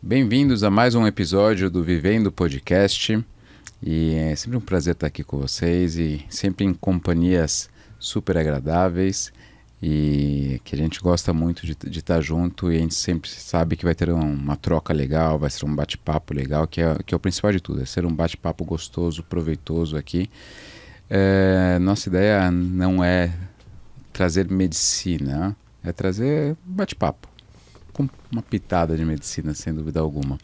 Bem-vindos a mais um episódio do Vivendo Podcast. E é sempre um prazer estar aqui com vocês e sempre em companhias super agradáveis e que a gente gosta muito de estar junto, e a gente sempre sabe que vai ter uma troca legal, vai ser um bate-papo legal, que é o principal de tudo, é ser um bate-papo gostoso, proveitoso aqui. Nossa ideia não é trazer medicina, é trazer bate-papo, com uma pitada de medicina, sem dúvida alguma.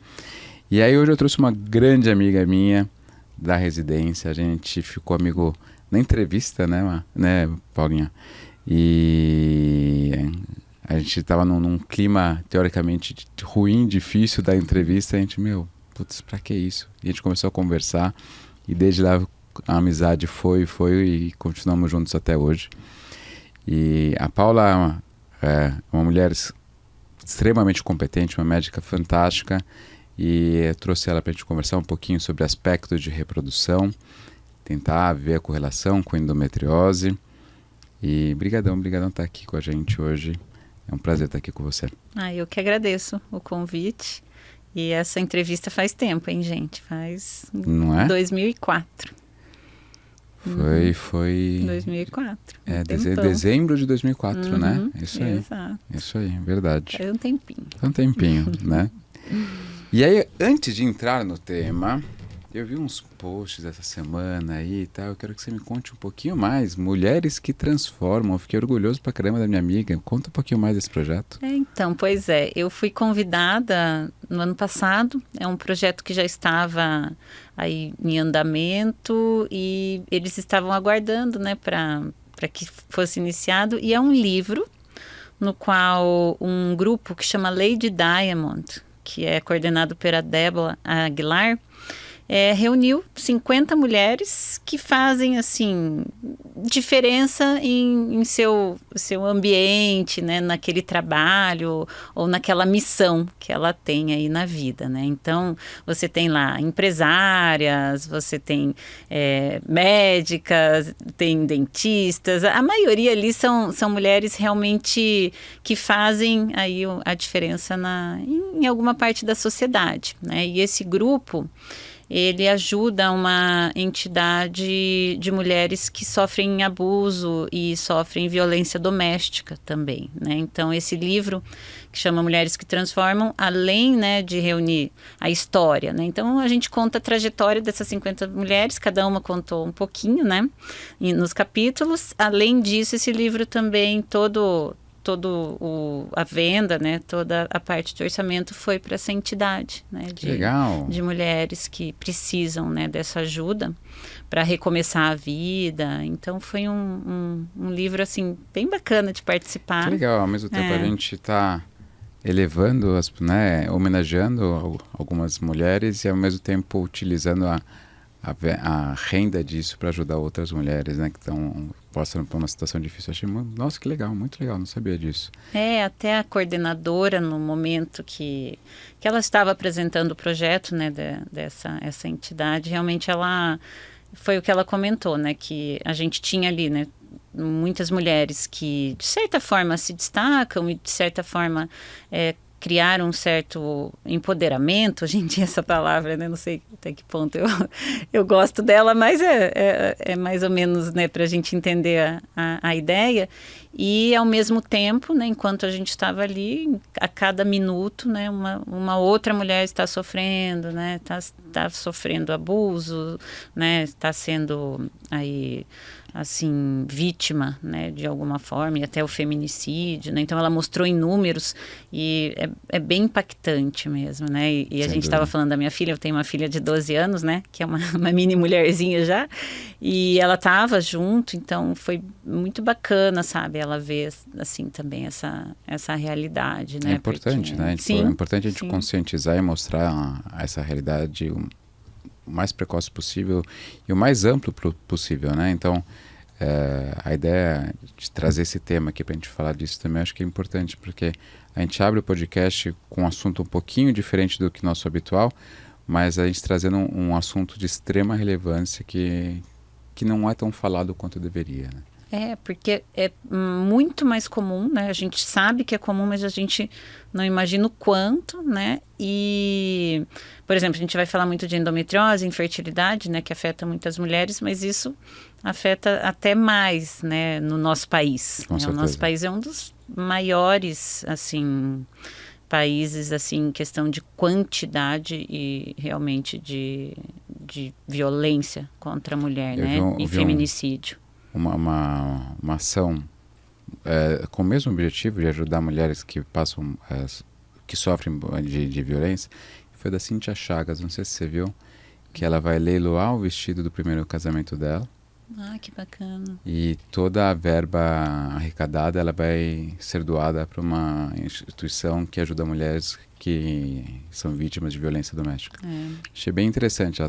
E aí hoje eu trouxe uma grande amiga minha da residência, a gente ficou amigo na entrevista, né, Paulinha? E a gente estava num clima teoricamente ruim, difícil da entrevista, a gente, putz, pra que isso? E a gente começou a conversar e desde lá a amizade foi e continuamos juntos até hoje. E a Paula é uma mulher extremamente competente, uma médica fantástica, e eu trouxe ela para a gente conversar um pouquinho sobre aspectos de reprodução, tentar ver a correlação com endometriose. E brigadão estar aqui com a gente hoje. É um prazer estar aqui com você. Eu que agradeço o convite. E essa entrevista faz tempo, hein, gente? Faz... Não é? 2004. Foi... 2004. Dezembro de 2004, né? Isso aí. Exato. Isso aí, verdade. Faz um tempinho. Faz um tempinho, né? E aí, antes de entrar no tema, eu vi uns posts essa semana aí e tal. Eu quero que você me conte um pouquinho mais. Mulheres que Transformam. Eu fiquei orgulhoso pra caramba da minha amiga. Conta um pouquinho mais desse projeto. Pois é. Eu fui convidada no ano passado. É um projeto que já estava aí em andamento e eles estavam aguardando, né, para que fosse iniciado. E é um livro no qual um grupo que chama Lady Diamond, que é coordenado pela Débora Aguilar, reuniu 50 mulheres que fazem, assim, diferença em seu ambiente, né, naquele trabalho ou naquela missão que ela tem aí na vida, né? Então, você tem lá empresárias, você tem médicas, tem dentistas, a maioria ali são mulheres realmente que fazem aí a diferença em alguma parte da sociedade, né? E esse grupo, ele ajuda uma entidade de mulheres que sofrem abuso e sofrem violência doméstica também, né? Então, esse livro, que chama Mulheres que Transformam, além, né, de reunir a história, né? Então, a gente conta a trajetória dessas 50 mulheres, cada uma contou um pouquinho, né, nos capítulos. Além disso, esse livro também, a venda, né, toda a parte de orçamento foi para essa entidade, né, de mulheres que precisam, né, dessa ajuda para recomeçar a vida. Então foi um livro assim bem bacana de participar. Que legal, ao mesmo tempo a gente está elevando, né, homenageando algumas mulheres e ao mesmo tempo utilizando a renda disso para ajudar outras mulheres, né, que estão passando por uma situação difícil. Eu achei, nossa, que legal, muito legal, não sabia disso. Até a coordenadora, no momento que ela estava apresentando o projeto, né, essa entidade, realmente foi o que ela comentou, né, que a gente tinha ali, né, muitas mulheres que, de certa forma, se destacam e, de certa forma, criaram um certo empoderamento. Hoje em dia essa palavra, né, não sei até que ponto eu gosto dela, mas é mais ou menos, né, para a gente entender a ideia. E ao mesmo tempo, né, enquanto a gente estava ali, a cada minuto, né, uma outra mulher está sofrendo, né, está sofrendo abuso, né, está sendo aí, assim, vítima, né, de alguma forma, e até o feminicídio, né? Então ela mostrou em números e é bem impactante mesmo, né? E a gente estava falando da minha filha, eu tenho uma filha de 12 anos, né, que é uma mini mulherzinha já, e ela estava junto, então foi muito bacana, sabe, ela ver, assim, também essa realidade, né? É importante, porque, né? Sim, é importante a gente sim. conscientizar e mostrar essa realidade o mais precoce possível e o mais amplo possível, né? Então, a ideia de trazer esse tema aqui para a gente falar disso também acho que é importante, porque a gente abre o podcast com um assunto um pouquinho diferente do que nosso habitual, mas a gente trazendo um assunto de extrema relevância que não é tão falado quanto deveria, né? Porque é muito mais comum, né? A gente sabe que é comum, mas a gente não imagina o quanto, né? E, por exemplo, a gente vai falar muito de endometriose, infertilidade, né? Que afeta muitas mulheres, mas isso afeta até mais, né? No nosso país. Com né? O certeza. nosso país é um dos maiores, assim, países, assim, em questão de quantidade e realmente de violência contra a mulher, né? E feminicídio. Uma ação com o mesmo objetivo de ajudar mulheres que passam, que sofrem de violência, foi da Cíntia Chagas, não sei se você viu, que ela vai leiloar o vestido do primeiro casamento dela. Ah, que bacana. E toda a verba arrecadada ela vai ser doada para uma instituição que ajuda mulheres que são vítimas de violência doméstica. Achei bem interessante.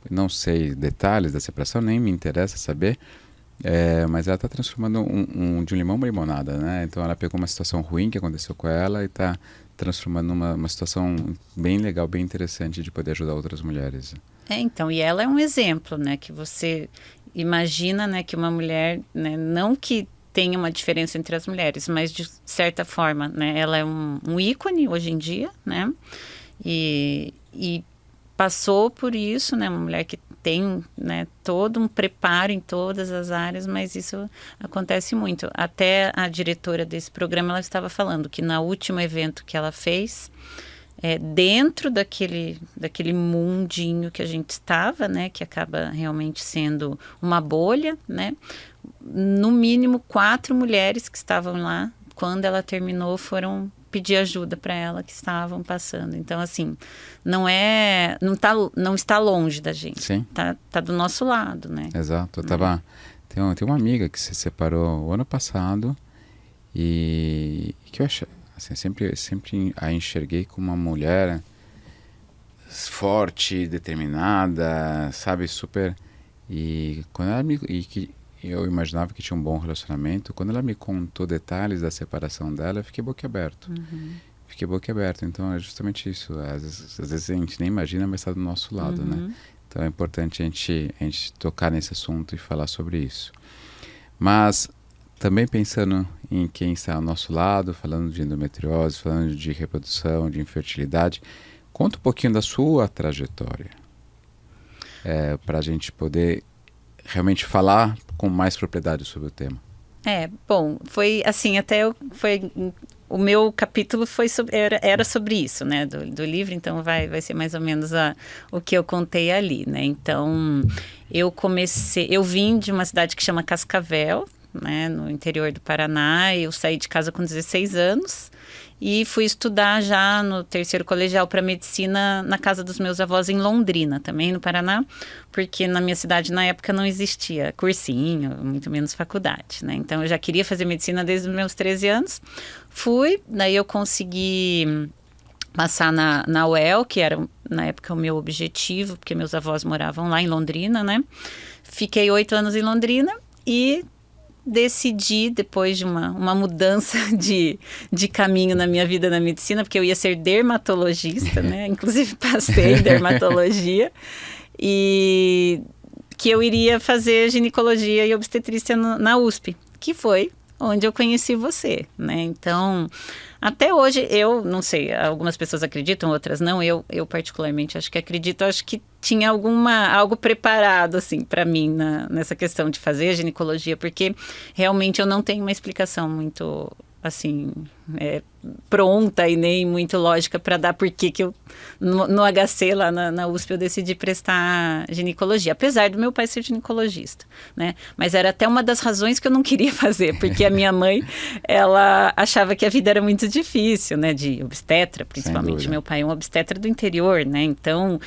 Não sei detalhes da separação, nem me interessa saber, mas ela está transformando de um limão uma limonada, né? Então ela pegou uma situação ruim que aconteceu com ela e está transformando numa situação bem legal, bem interessante de poder ajudar outras mulheres. Então, e ela é um exemplo, né? Que você imagina, né, que uma mulher, né, não que tenha uma diferença entre as mulheres, mas de certa forma, né, ela é um ícone hoje em dia, né? E passou por isso, né? Uma mulher que tem, né, todo um preparo em todas as áreas, mas isso acontece muito. Até a diretora desse programa, ela estava falando que no último evento que ela fez, dentro daquele mundinho que a gente estava, né, que acaba realmente sendo uma bolha, né, no mínimo 4 mulheres que estavam lá, quando ela terminou, foram pedir ajuda para ela, que estavam passando. Então, assim, não está longe da gente. Sim. Tá do nosso lado, né? Exato. Tem uma amiga que se separou o ano passado e que eu achei, assim, sempre a enxerguei como uma mulher forte, determinada, sabe, super. E quando ela que eu imaginava que tinha um bom relacionamento, quando ela me contou detalhes da separação dela, eu fiquei boquiaberto. Fiquei boquiaberto. Então é justamente isso. Às vezes a gente nem imagina, mas está do nosso lado, né? Então é importante a gente tocar nesse assunto e falar sobre isso. Mas também pensando em quem está ao nosso lado, falando de endometriose, falando de reprodução, de infertilidade, conta um pouquinho da sua trajetória, para a gente poder realmente falar com mais propriedade sobre o tema. Bom, foi assim, o meu capítulo era sobre isso, né, do livro, então vai ser mais ou menos o que eu contei ali, né. Então, eu vim de uma cidade que chama Cascavel, né, no interior do Paraná. Eu saí de casa com 16 anos e fui estudar já no terceiro colegial para medicina na casa dos meus avós em Londrina, também no Paraná, porque na minha cidade na época não existia cursinho, muito menos faculdade, né? Então eu já queria fazer medicina desde os meus 13 anos. Daí eu consegui passar na UEL, que era na época o meu objetivo, porque meus avós moravam lá em Londrina, né? Fiquei 8 anos em Londrina e decidi, depois de uma mudança de caminho na minha vida na medicina, porque eu ia ser dermatologista, né? Inclusive passei em dermatologia, e que eu iria fazer ginecologia e obstetrícia na USP, que foi onde eu conheci você, né? Então, até hoje, eu não sei, algumas pessoas acreditam, outras não, eu particularmente acho que acredito, acho que tinha algo preparado, assim, para mim nessa questão de fazer ginecologia, porque realmente eu não tenho uma explicação muito, assim, pronta e nem muito lógica para dar porque que eu, no HC lá na USP, eu decidi prestar ginecologia, apesar do meu pai ser ginecologista, né? Mas era até uma das razões que eu não queria fazer, porque a minha mãe, ela achava que a vida era muito difícil, né? De obstetra, principalmente. Meu pai é um obstetra do interior, né? Então,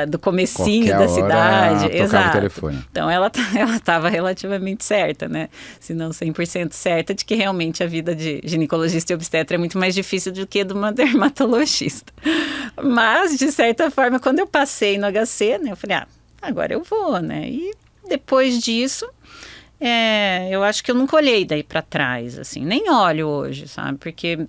do comecinho qualquer da cidade. Hora, tocava o telefone. Então, ela estava relativamente certa, né? Se não 100% certa, de que realmente a vida de ginecologista e obstetra é muito mais difícil do que de uma dermatologista. Mas, de certa forma, quando eu passei no HC, né, eu falei, agora eu vou, né? E depois disso, eu acho que eu nunca olhei daí para trás, assim, nem olho hoje, sabe? Porque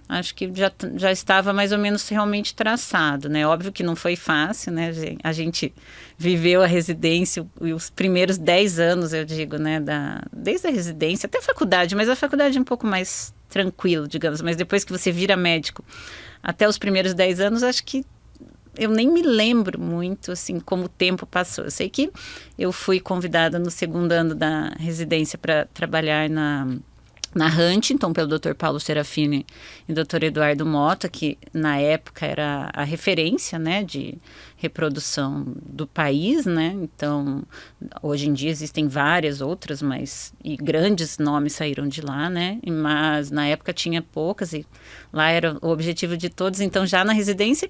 acho que já estava mais ou menos realmente traçado, né? Óbvio que não foi fácil, né? A gente viveu a residência e os primeiros 10 anos, eu digo, né? Desde a residência até a faculdade, mas a faculdade é um pouco mais tranquilo, digamos. Mas depois que você vira médico, até os primeiros 10 anos, acho que eu nem me lembro muito, assim, como o tempo passou. Eu sei que eu fui convidada no segundo ano da residência para trabalhar na Huntington, pelo Dr. Paulo Serafini e Dr. Eduardo Mota, que na época era a referência, né, de reprodução do país, né? Então, hoje em dia existem várias outras, e grandes nomes saíram de lá, né? Mas na época tinha poucas e lá era o objetivo de todos, então já na residência.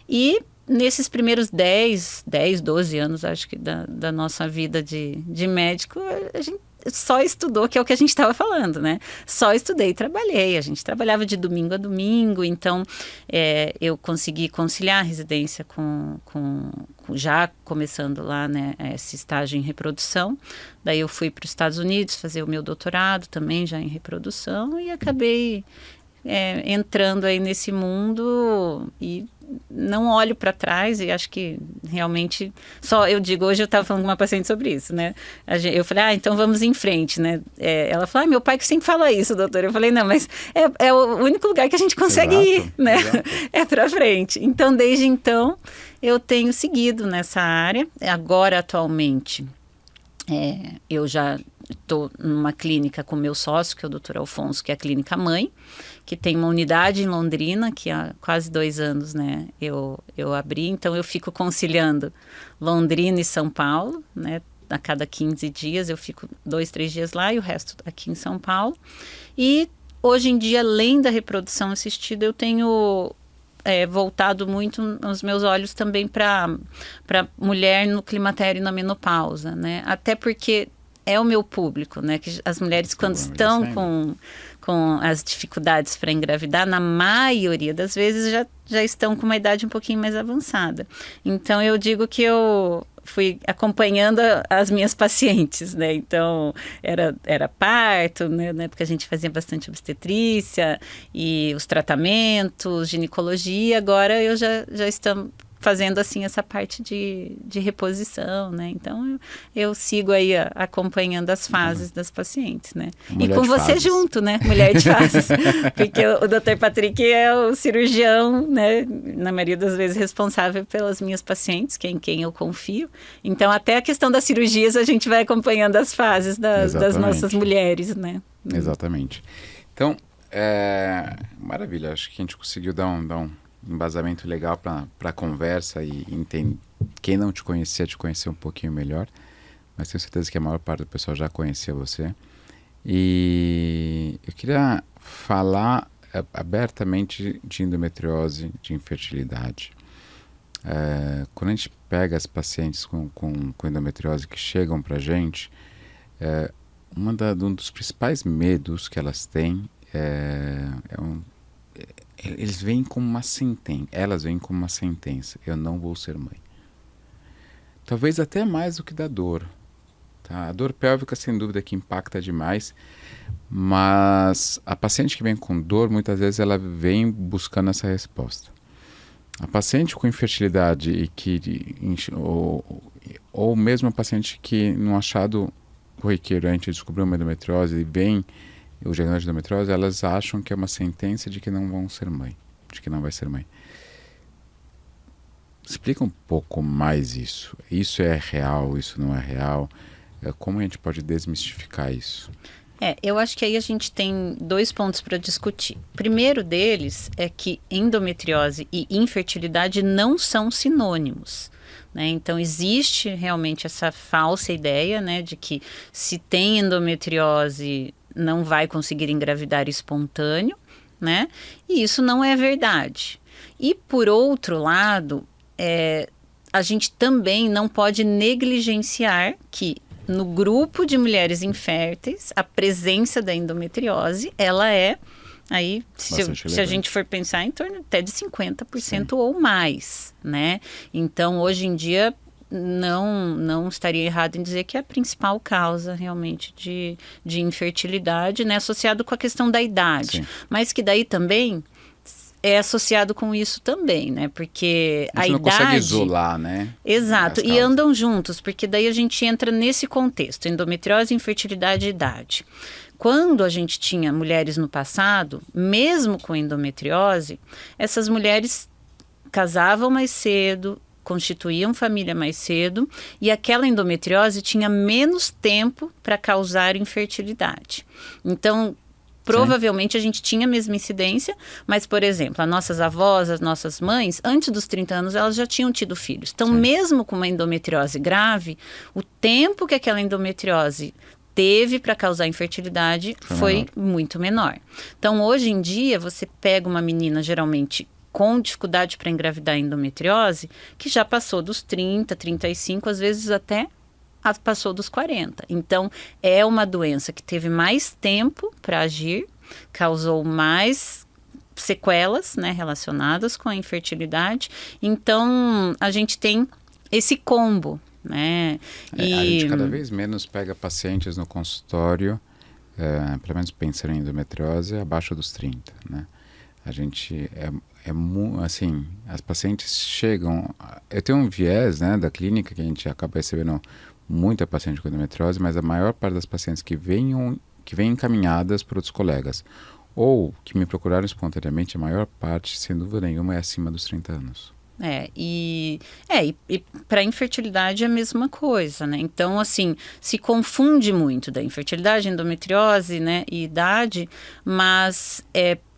E nesses primeiros 12 anos, acho que da nossa vida de médico, a gente só estudou, que é o que a gente estava falando, né? Só estudei e trabalhei. A gente trabalhava de domingo a domingo, então eu consegui conciliar a residência com já começando lá, né, esse estágio em reprodução. Daí eu fui para os Estados Unidos fazer o meu doutorado também já em reprodução e acabei entrando aí nesse mundo e não olho para trás e acho que realmente eu digo, hoje eu estava falando com uma paciente sobre isso, né? Eu falei, então vamos em frente, né? Ela falou, meu pai que sempre fala isso, doutor. Eu falei, não, mas é o único lugar que a gente consegue ir, né? É para frente. Então, desde então, eu tenho seguido nessa área. Agora, atualmente, eu já estou numa clínica com meu sócio, que é o Dr. Alfonso, que é a Clínica Mãe, que tem uma unidade em Londrina, que há quase 2 anos, né, eu abri. Então, eu fico conciliando Londrina e São Paulo, né, a cada 15 dias, eu fico 2, 3 dias lá e o resto aqui em São Paulo. E, hoje em dia, além da reprodução assistida, eu tenho voltado muito os meus olhos também para mulher no climatério e na menopausa, né, até porque é o meu público, né? Que as mulheres, quando estão com as dificuldades para engravidar, na maioria das vezes já estão com uma idade um pouquinho mais avançada. Então, eu digo que eu fui acompanhando as minhas pacientes, né? Então, era parto, né? Porque a gente fazia bastante obstetrícia e os tratamentos, ginecologia. Agora, eu já estou fazendo assim essa parte de reposição, né? Então eu sigo aí acompanhando as fases das pacientes, né? Mulher e com você fases. Junto, né? Mulher de fases. Porque o Dr. Patrick é o cirurgião, né? Na maioria das vezes responsável pelas minhas pacientes, em quem eu confio. Então até a questão das cirurgias a gente vai acompanhando as fases das nossas mulheres, né? Exatamente. Então, maravilha. Acho que a gente conseguiu dar um embasamento legal para a conversa e entender. Quem não te conhecia, te conhecer um pouquinho melhor, mas tenho certeza que a maior parte do pessoal já conhecia você. E eu queria falar abertamente de endometriose, de infertilidade. Quando a gente pega as pacientes com endometriose que chegam para a gente, um dos principais medos que elas têm eles veem como uma sentença. Elas veem como uma sentença. Eu não vou ser mãe. Talvez até mais do que da dor. Tá? A dor pélvica, sem dúvida, que impacta demais. Mas a paciente que vem com dor, muitas vezes ela vem buscando essa resposta. A paciente com infertilidade ou mesmo a paciente que num achado corriqueiro a gente descobriu uma endometriose e vem o diagnóstico de endometriose, elas acham que é uma sentença de que não vão ser mãe, de que não vai ser mãe. Explica um pouco mais isso. Isso é real, isso não é real? Como a gente pode desmistificar isso? Eu acho que aí a gente tem 2 pontos para discutir. O primeiro deles é que endometriose e infertilidade não são sinônimos, né? Então, existe realmente essa falsa ideia, né, de que se tem endometriose não vai conseguir engravidar espontâneo, né? E isso não é verdade. E, por outro lado, a gente também não pode negligenciar que no grupo de mulheres inférteis, a presença da endometriose, ela é, aí, se a gente for pensar, em torno até de 50% ou mais, né? Então, hoje em dia, não estaria errado em dizer que é a principal causa realmente de infertilidade, né, associado com a questão da idade. Sim. Mas que daí também é associado com isso também, né? Porque a gente não idade... consegue isolar, né? Exato, as e causas. andam juntos, porque daí a gente entra nesse contexto, endometriose, infertilidade e idade. Quando a gente tinha mulheres no passado, mesmo com endometriose, essas mulheres casavam mais cedo, constituíam família mais cedo, e aquela endometriose tinha menos tempo para causar infertilidade. Então, provavelmente a gente tinha a mesma incidência, mas, por exemplo, as nossas avós, as nossas mães, antes dos 30 anos, elas já tinham tido filhos. Então, mesmo com uma endometriose grave, o tempo que aquela endometriose teve para causar infertilidade foi muito menor. Então, hoje em dia, você pega uma menina, geralmente, com dificuldade para engravidar endometriose, que já passou dos 30, 35, às vezes até passou dos 40. Então, é uma doença que teve mais tempo para agir, causou mais sequelas, né, relacionadas com a infertilidade. Então, a gente tem esse combo, né? A gente cada vez menos pega pacientes no consultório, pelo menos pensando em endometriose, abaixo dos 30, né? A gente assim, as pacientes chegam... Eu tenho um viés, né, da clínica que a gente acaba recebendo muita paciente com endometriose, mas a maior parte das pacientes que vêm encaminhadas por outros colegas ou que me procuraram espontaneamente, a maior parte, sem dúvida nenhuma, é acima dos 30 anos. E para infertilidade é a mesma coisa, né? Então, assim, se confunde muito da infertilidade, endometriose, né, e idade, mas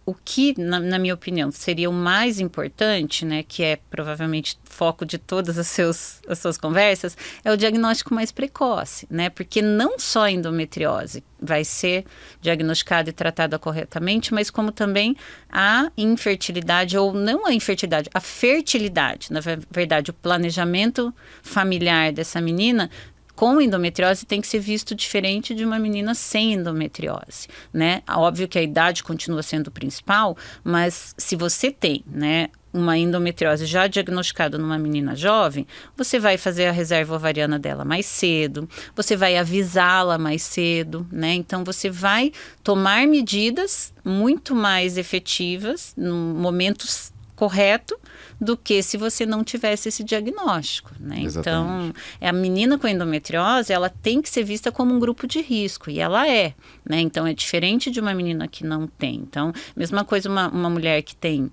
o que, na minha opinião, seria o mais importante, né, que é provavelmente foco de todas as suas conversas, é o diagnóstico mais precoce, né? Porque não só a endometriose vai ser diagnosticada e tratada corretamente, mas como também a infertilidade, ou não a infertilidade, a fertilidade, na verdade, o planejamento familiar dessa menina com endometriose tem que ser visto diferente de uma menina sem endometriose, né? Óbvio que a idade continua sendo o principal, mas se você tem, né, uma endometriose já diagnosticada numa menina jovem, você vai fazer a reserva ovariana dela mais cedo, você vai avisá-la mais cedo, né? Então, você vai tomar medidas muito mais efetivas no momento correto do que se você não tivesse esse diagnóstico, né? Então, a menina com endometriose, ela tem que ser vista como um grupo de risco, e ela é, né? Então, é diferente de uma menina que não tem. Então, mesma coisa uma mulher que tem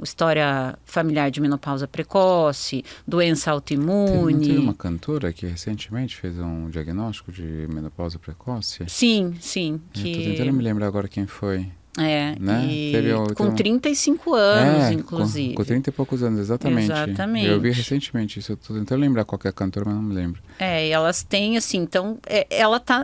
história familiar de menopausa precoce, doença autoimune. Não teve uma cantora que recentemente fez um diagnóstico de menopausa precoce? Sim. Estou tentando me lembrar agora quem foi. Né? Com 35 anos, inclusive. Com 30 e poucos anos, exatamente. Eu vi recentemente isso, eu tô tentando lembrar qual que é a cantora, mas não me lembro. E elas têm, assim, então,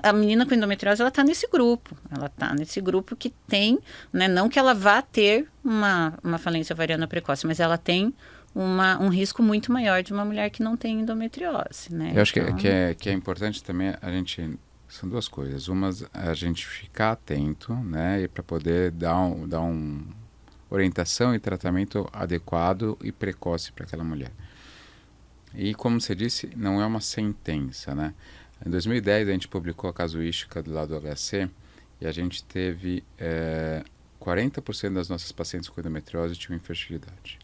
a menina com endometriose, ela tá nesse grupo. Ela tá nesse grupo que tem, né, não que ela vá ter uma falência ovariana precoce, mas ela tem um risco muito maior de uma mulher que não tem endometriose, né? Eu acho que é importante também a gente... São duas coisas. Uma, a gente ficar atento, né, e para poder dar orientação e tratamento adequado e precoce para aquela mulher. E como você disse, não é uma sentença, né? Em 2010 a gente publicou a casuística do lado do HC e a gente teve 40% das nossas pacientes com endometriose tinham infertilidade.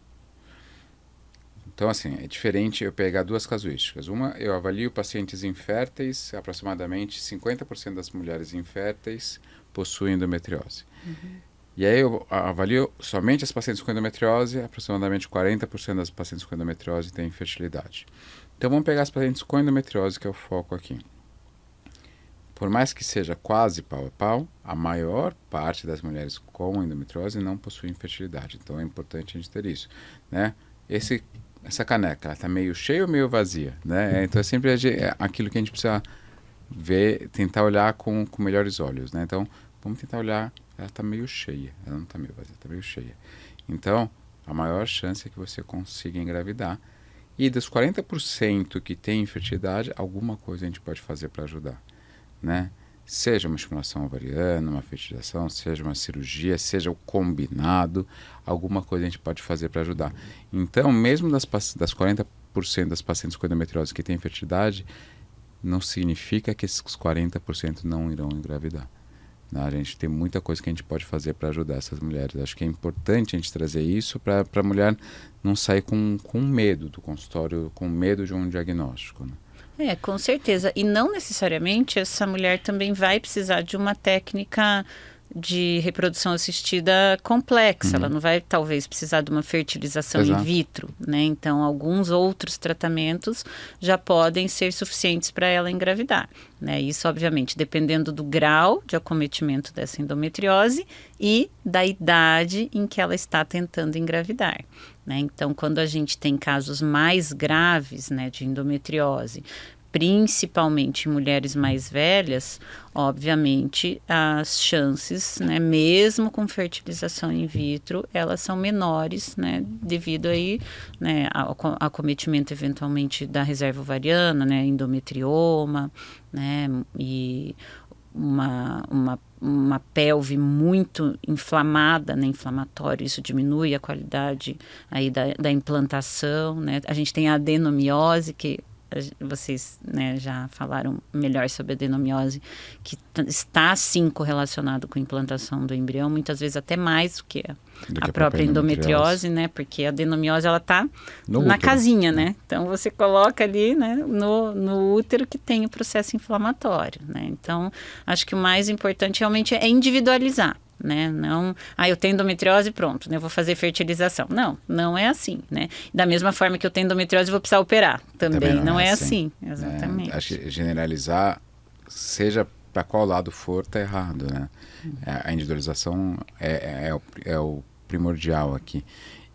Então, assim, é diferente eu pegar duas casuísticas. Uma, eu avalio pacientes inférteis, aproximadamente 50% das mulheres inférteis possuem endometriose. Uhum. E aí eu avalio somente as pacientes com endometriose, aproximadamente 40% das pacientes com endometriose têm infertilidade. Então, vamos pegar as pacientes com endometriose, que é o foco aqui. Por mais que seja quase pau a pau, a maior parte das mulheres com endometriose não possui infertilidade. Então, é importante a gente ter isso, né? Essa caneca, ela está meio cheia ou meio vazia, né? Então é sempre aquilo que a gente precisa ver, tentar olhar com melhores olhos, né? Então, vamos tentar olhar, ela está meio cheia, ela não está meio vazia, está meio cheia. Então, a maior chance é que você consiga engravidar. E dos 40% que tem infertilidade, alguma coisa a gente pode fazer para ajudar, né? Seja uma estimulação ovariana, uma fertilização, seja uma cirurgia, seja o combinado, alguma coisa a gente pode fazer para ajudar. Então, mesmo das 60% das pacientes com endometriose que têm fertilidade, não significa que esses 40% não irão engravidar. A gente tem muita coisa que a gente pode fazer para ajudar essas mulheres. Acho que é importante a gente trazer isso para a mulher não sair com medo do consultório, com medo de um diagnóstico, né? Com certeza. E não necessariamente essa mulher também vai precisar de uma técnica de reprodução assistida complexa. Ela não vai, talvez, precisar de uma fertilização in vitro, né? Então, alguns outros tratamentos já podem ser suficientes para ela engravidar, né? Isso, obviamente, dependendo do grau de acometimento dessa endometriose e da idade em que ela está tentando engravidar, né? Então, quando a gente tem casos mais graves, né, de endometriose, principalmente em mulheres mais velhas, obviamente as chances, né, mesmo com fertilização in vitro, elas são menores, né, devido aí, né, ao acometimento eventualmente da reserva ovariana, né, endometrioma, né, e uma pelve muito inflamada, né, inflamatório, isso diminui a qualidade aí da implantação, né. A gente tem a adenomiose, que vocês, né, já falaram melhor sobre a adenomiose, que está sim correlacionado com a implantação do embrião, muitas vezes até mais do que a própria endometriose, né, porque a adenomiose ela está na casinha, né, então você coloca ali, né, no útero que tem o processo inflamatório, né, então acho que o mais importante realmente é individualizar, né? Não, eu tenho endometriose, pronto, né? Eu vou fazer fertilização. Não é assim, né? Da mesma forma que eu tenho endometriose, eu vou precisar operar. Também não é assim. Exatamente. Acho que generalizar, seja para qual lado for, está errado, né? A individualização é o primordial aqui.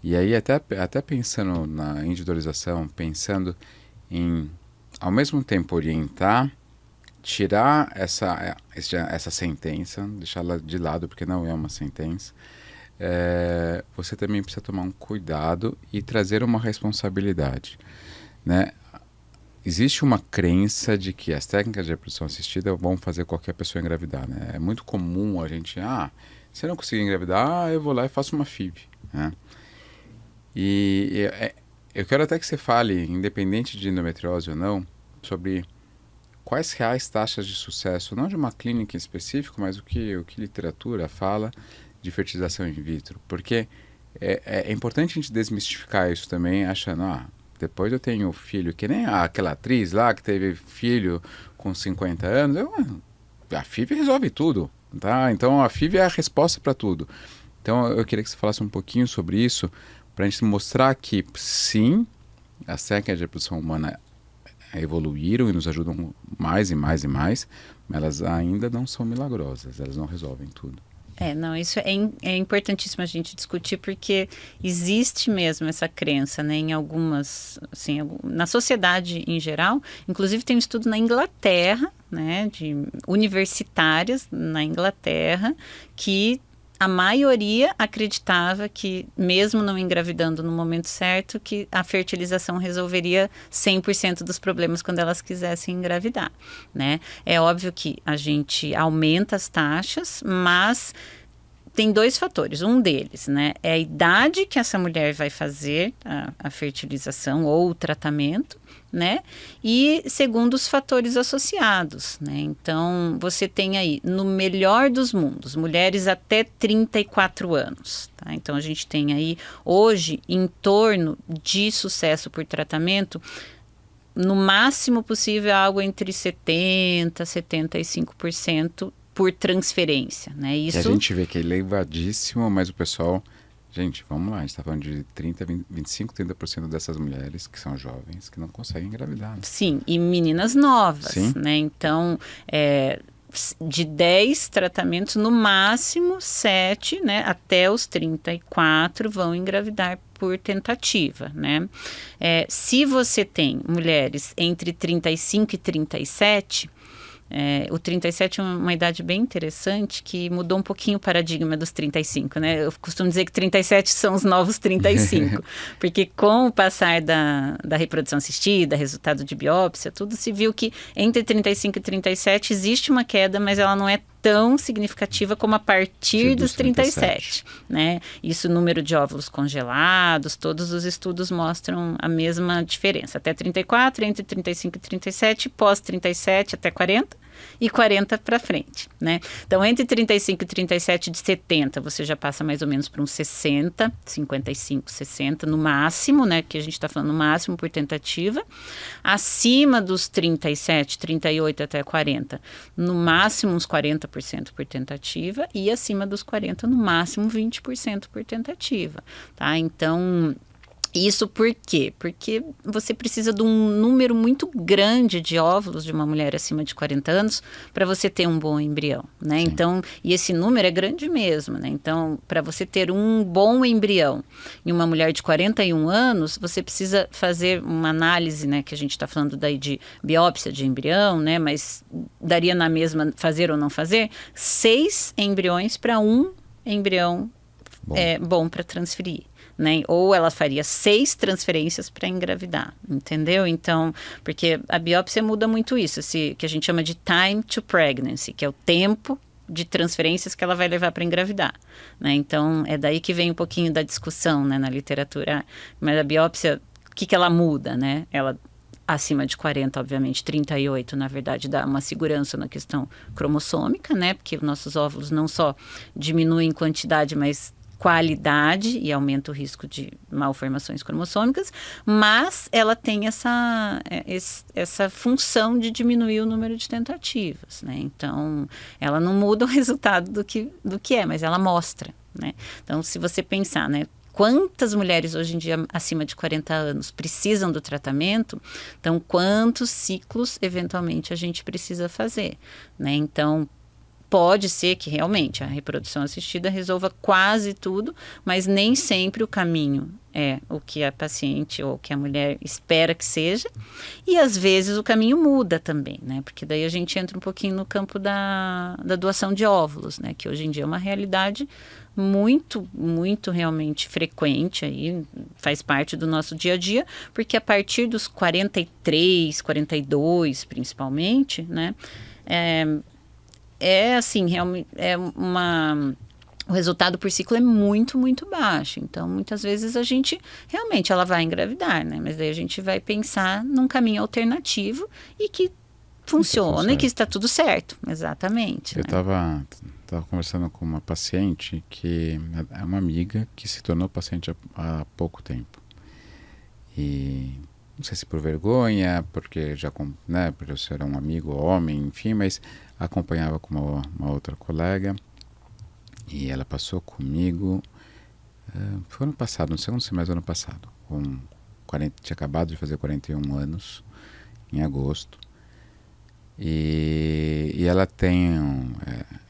E aí, até pensando na individualização, pensando em, ao mesmo tempo, orientar, tirar essa sentença, deixá-la de lado, porque não é uma sentença, você também precisa tomar um cuidado e trazer uma responsabilidade, né? Existe uma crença de que as técnicas de reprodução assistida vão fazer qualquer pessoa engravidar, né? É muito comum a gente, se eu não conseguir engravidar, eu vou lá e faço uma FIV, né? E eu quero até que você fale, independente de endometriose ou não, sobre quais reais taxas de sucesso, não de uma clínica em específico, mas o que literatura fala de fertilização in vitro. Porque é importante a gente desmistificar isso também, achando, depois eu tenho filho, que nem aquela atriz lá que teve filho com 50 anos, a FIV resolve tudo, tá? Então a FIV é a resposta para tudo. Então eu queria que você falasse um pouquinho sobre isso, para a gente mostrar que sim, as técnicas de reprodução humana evoluíram e nos ajudam mais e mais e mais, mas elas ainda não são milagrosas, elas não resolvem tudo. Isso é importantíssimo a gente discutir, porque existe mesmo essa crença, né, em algumas, assim, na sociedade em geral. Inclusive tem um estudo na Inglaterra, né, de universitárias na Inglaterra, que a maioria acreditava que, mesmo não engravidando no momento certo, que a fertilização resolveria 100% dos problemas quando elas quisessem engravidar, né? É óbvio que a gente aumenta as taxas, mas tem dois fatores. Um deles, né, é a idade que essa mulher vai fazer a fertilização ou o tratamento, né? E segundo, os fatores associados, né? Então, você tem aí, no melhor dos mundos, mulheres até 34 anos, tá? Então, a gente tem aí, hoje, em torno de sucesso por tratamento, no máximo possível, algo entre 70% e 75% por transferência, né? Isso... E a gente vê que é elevadíssimo, mas o pessoal... Gente, vamos lá, a gente está falando de 25-30% dessas mulheres que são jovens que não conseguem engravidar. Né? Sim, e meninas novas, né? Então, de 10 tratamentos, no máximo 7, né? Até os 34 vão engravidar por tentativa, né? Se você tem mulheres entre 35 e 37... o 37 é uma idade bem interessante, que mudou um pouquinho o paradigma dos 35, né? Eu costumo dizer que 37 são os novos 35, porque com o passar da reprodução assistida, resultado de biópsia, tudo se viu que entre 35 e 37 existe uma queda, mas ela não é tão significativa como a partir dos 37, né? Isso, número de óvulos congelados, todos os estudos mostram a mesma diferença. Até 34, entre 35 e 37, pós 37 até 40 e 40 para frente, né? Então, entre 35 e 37 de 70, você já passa mais ou menos para uns 60, 55, 60 no máximo, né? Que a gente está falando no máximo por tentativa. Acima dos 37, 38 até 40, no máximo uns 40% por tentativa, e acima dos 40, no máximo 20% por tentativa, tá? Então, isso por quê? Porque você precisa de um número muito grande de óvulos de uma mulher acima de 40 anos para você ter um bom embrião, né? Sim. Então, e esse número é grande mesmo, né? Então, para você ter um bom embrião em uma mulher de 41 anos, você precisa fazer uma análise, né? Que a gente está falando daí de biópsia de embrião, né? Mas daria na mesma fazer ou não fazer 6 embriões para um embrião bom para transferir. Né? Ou ela faria 6 transferências para engravidar, entendeu? Então, porque a biópsia muda muito isso, que a gente chama de time to pregnancy, que é o tempo de transferências que ela vai levar para engravidar, né? Então, é daí que vem um pouquinho da discussão, né, na literatura. Mas a biópsia, o que ela muda, né? Ela, acima de 40, obviamente, 38, na verdade, dá uma segurança na questão cromossômica, né? Porque nossos óvulos não só diminuem em quantidade, mas qualidade, e aumenta o risco de malformações cromossômicas, mas ela tem essa função de diminuir o número de tentativas, né? Então, ela não muda o resultado do que é, mas ela mostra, né? Então, se você pensar, né, quantas mulheres hoje em dia acima de 40 anos precisam do tratamento, então quantos ciclos eventualmente a gente precisa fazer, né? Então, pode ser que realmente a reprodução assistida resolva quase tudo, mas nem sempre o caminho é o que a paciente ou que a mulher espera que seja, e às vezes o caminho muda também, né? Porque daí a gente entra um pouquinho no campo da doação de óvulos, né? Que hoje em dia é uma realidade muito, muito realmente frequente, aí faz parte do nosso dia a dia, porque a partir dos 43, 42 principalmente, né? Assim, realmente, o resultado por ciclo é muito, muito baixo. Então, muitas vezes a gente, realmente, ela vai engravidar, né? Mas daí a gente vai pensar num caminho alternativo e que funciona e que está tudo certo. Exatamente. Eu estava conversando com uma paciente que é uma amiga que se tornou paciente há pouco tempo. E não sei se por vergonha, porque já, né, por eu ser um amigo, homem, enfim, mas acompanhava com uma outra colega, e ela passou comigo, foi ano passado, no segundo semestre do ano passado, tinha acabado de fazer 41 anos, em agosto, e ela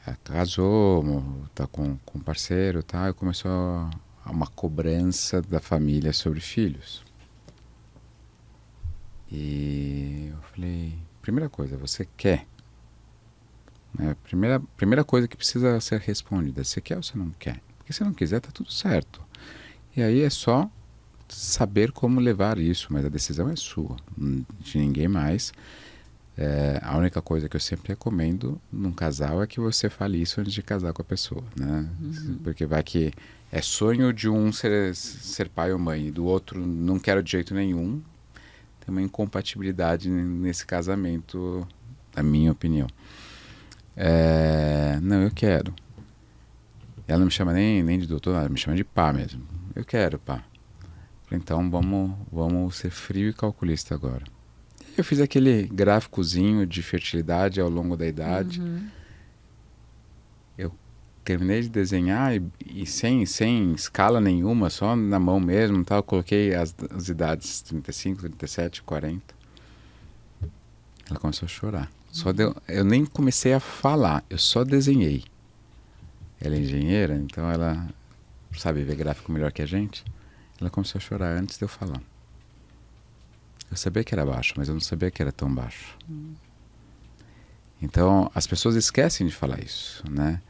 ela casou, tá com um parceiro, tá, e começou uma cobrança da família sobre filhos. E eu falei, primeira coisa, você quer? Primeira coisa que precisa ser respondida, você quer ou você não quer? Porque se não quiser, tá tudo certo. E aí é só saber como levar isso, mas a decisão é sua, de ninguém mais. A única coisa que eu sempre recomendo num casal é que você fale isso antes de casar com a pessoa, né? Porque vai que é sonho de um ser pai ou mãe, e do outro não quero de jeito nenhum. Tem uma incompatibilidade nesse casamento, na minha opinião. Não, eu quero. Ela não me chama nem de doutor, ela me chama de pá mesmo. Eu quero, pá. Então vamos ser frio e calculista agora. Eu fiz aquele gráficozinho de fertilidade ao longo da idade. Eu terminei de desenhar e sem escala nenhuma, só na mão mesmo, tá? Eu coloquei as idades 35, 37, 40. Ela começou a chorar. Eu nem comecei a falar, eu só desenhei. Ela é engenheira, então ela sabe ver gráfico melhor que a gente. Ela começou a chorar antes de eu falar. Eu sabia que era baixo, mas eu não sabia que era tão baixo. Então, as pessoas esquecem de falar isso, né?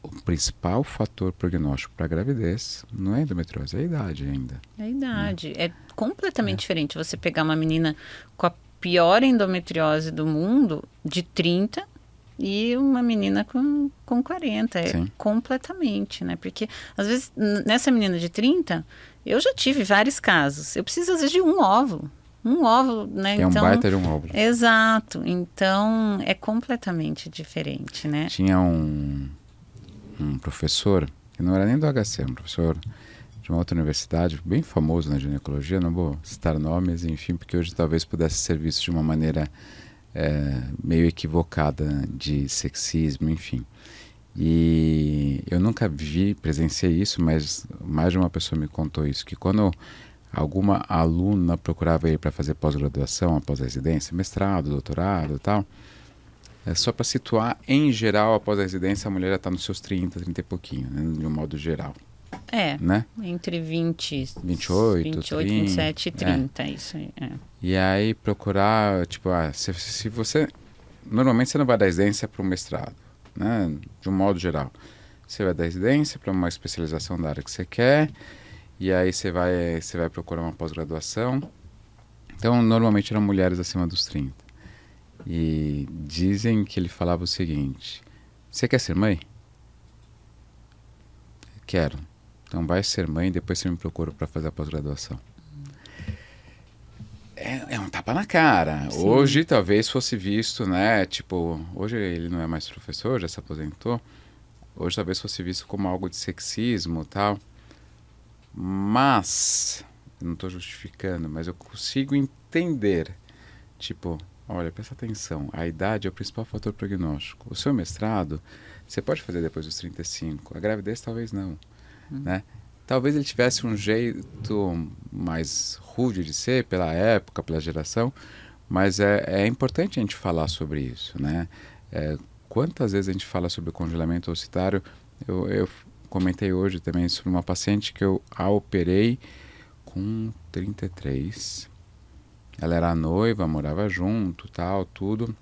O principal fator prognóstico para a gravidez não é a endometriose, é a idade ainda. É a idade. É completamente diferente você pegar uma menina com a pior endometriose do mundo, de 30, e uma menina com 40. Sim. Completamente, né? Porque, às vezes, nessa menina de 30, eu já tive vários casos. Eu preciso, às vezes, de um óvulo. Um óvulo, né? Que é um baita de um óvulo. Exato. Então, é completamente diferente, né? Tinha um professor, que não era nem do HC, um professor de uma outra universidade, bem famoso na ginecologia, não vou citar nomes, enfim, porque hoje talvez pudesse ser visto de uma maneira meio equivocada de sexismo, enfim. E eu nunca presenciei isso, mas mais de uma pessoa me contou isso, que quando alguma aluna procurava ir para fazer pós-graduação, após a residência, mestrado, doutorado e tal, só para situar, em geral, após a residência, a mulher já está nos seus 30 e pouquinho, né, de um modo geral. Né? Entre 28, 30, 27 e 30, isso aí. E aí procurar, tipo, se você... Normalmente você não vai da residência para o mestrado, né? De um modo geral. Você vai da residência para uma especialização da área que você quer, e aí você vai procurar uma pós-graduação. Então, normalmente eram mulheres acima dos 30. E dizem que ele falava o seguinte: você quer ser mãe? Quero. Então vai ser mãe e depois você me procura para fazer a pós-graduação. É um tapa na cara. Sim. Hoje talvez fosse visto, né? Tipo, hoje ele não é mais professor, já se aposentou. Hoje talvez fosse visto como algo de sexismo e tal. Mas, não estou justificando, mas eu consigo entender. Tipo, olha, presta atenção, a idade é o principal fator prognóstico. O seu mestrado, você pode fazer depois dos 35. A gravidez talvez não. Né? Talvez ele tivesse um jeito mais rude de ser pela época, pela geração, mas é importante a gente falar sobre isso, né? Quantas vezes a gente fala sobre o congelamento ocitário? Eu comentei hoje também sobre uma paciente que eu a operei com 33. Ela era noiva, morava junto, tal, tudo.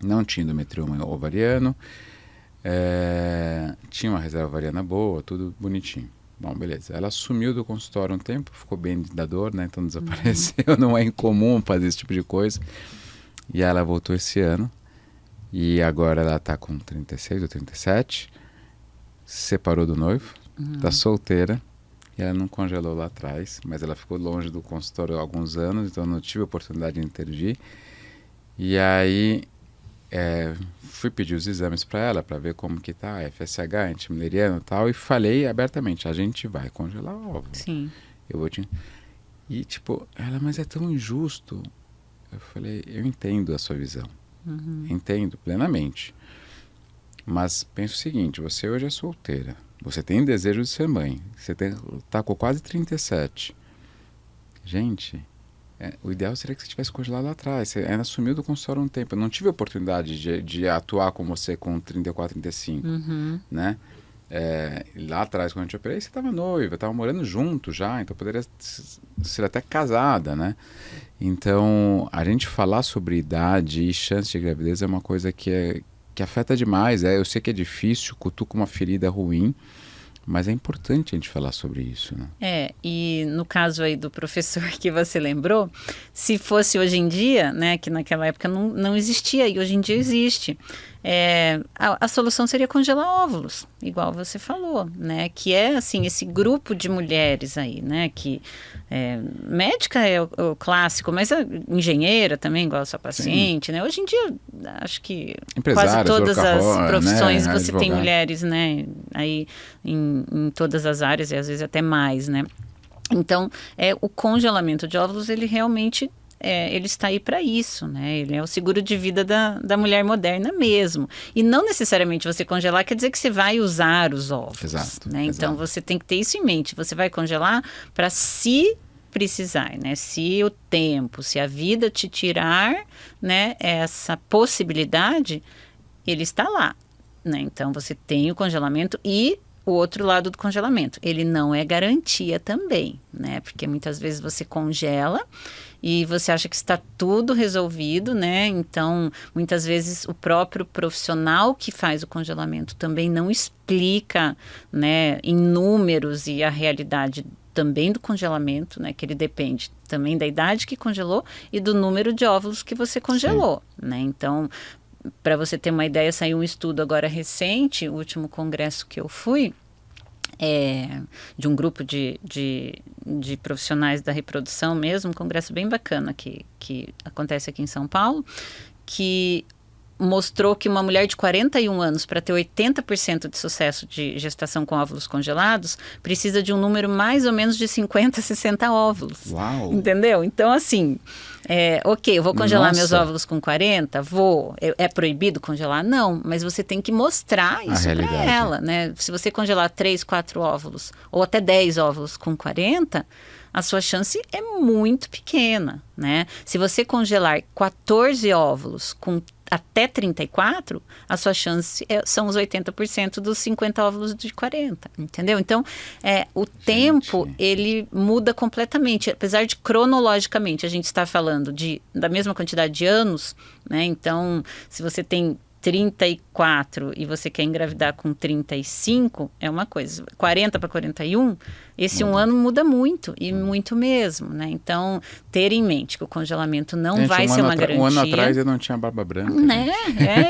Não tinha endometrioma ovariano. Tinha uma reserva ovariana boa, tudo bonitinho. Bom, beleza. Ela sumiu do consultório um tempo, ficou bem da dor, né? Então desapareceu. Não é incomum fazer esse tipo de coisa. E ela voltou esse ano. E agora ela tá com 36 ou 37. Se separou do noivo. Tá solteira. E ela não congelou lá atrás, mas ela ficou longe do consultório há alguns anos, então não tive a oportunidade de intervir. E aí fui pedir os exames para ela, para ver como que tá, FSH, antimileriano e tal, e falei abertamente: a gente vai congelar o óvulo. Sim. Eu vou te... E tipo, ela, mas é tão injusto. Eu falei: eu entendo a sua visão. Entendo plenamente. Mas pensa o seguinte: você hoje é solteira, você tem desejo de ser mãe, você tá com quase 37. Gente, o ideal seria que você tivesse congelado lá atrás. Você ainda sumiu do consultório um tempo. Eu não tive a oportunidade de atuar com você com 34, 35, né? Lá atrás, quando eu te operei, você estava noiva, estava morando junto já, então poderia ser até casada, né? Então, a gente falar sobre idade e chance de gravidez é uma coisa que afeta demais. Eu sei que é difícil, cutuca uma ferida ruim, mas é importante a gente falar sobre isso, né? E no caso aí do professor que você lembrou, se fosse hoje em dia, né, que naquela época não existia e hoje em dia existe, a solução seria congelar óvulos, igual você falou, né, que é assim, esse grupo de mulheres aí, né, que médica é o clássico, mas engenheira também, igual a sua paciente, sim, né, hoje em dia acho que quase todas as profissões, né, você tem mulheres, né, aí em todas as áreas e às vezes até mais, né. Então, o congelamento de óvulos, ele realmente ele está aí para isso, né? Ele é o seguro de vida da mulher moderna mesmo. E não necessariamente você congelar quer dizer que você vai usar os óvulos. Exato, né? exato. Então, você tem que ter isso em mente. Você vai congelar para se precisar, né? Se o tempo, se a vida te tirar, né, essa possibilidade, ele está lá, né? Então, você tem o congelamento e o outro lado do congelamento. Ele não é garantia também, né? Porque muitas vezes você congela e você acha que está tudo resolvido, né? Então, muitas vezes o próprio profissional que faz o congelamento também não explica, né, em números e a realidade também do congelamento, né, que ele depende também da idade que congelou e do número de óvulos que você congelou, né? Então, para você ter uma ideia, saiu um estudo agora recente, o último congresso que eu fui, de um grupo de profissionais da reprodução mesmo, um congresso bem bacana que acontece aqui em São Paulo, que mostrou que uma mulher de 41 anos, para ter 80% de sucesso de gestação com óvulos congelados, precisa de um número mais ou menos de 50, 60 óvulos. Uau! Entendeu? Então, assim, ok, eu vou congelar meus Nossa. óvulos com 40? Vou. É proibido congelar? Não, mas você tem que mostrar isso para ela, né? Se você congelar 3, 4 óvulos, ou até 10 óvulos com 40... a sua chance é muito pequena, né? Se você congelar 14 óvulos com até 34, a sua chance são os 80% dos 50 óvulos de 40, entendeu? Então, o tempo, ele muda completamente. Apesar de, cronologicamente, a gente está falando da mesma quantidade de anos, né? Então, se você tem 34 e você quer engravidar com 35, é uma coisa. 40 para 41, esse um ano muda muito, e muito mesmo, né? Então, ter em mente que o congelamento não vai ser uma garantia. Um ano atrás eu não tinha barba branca. Né?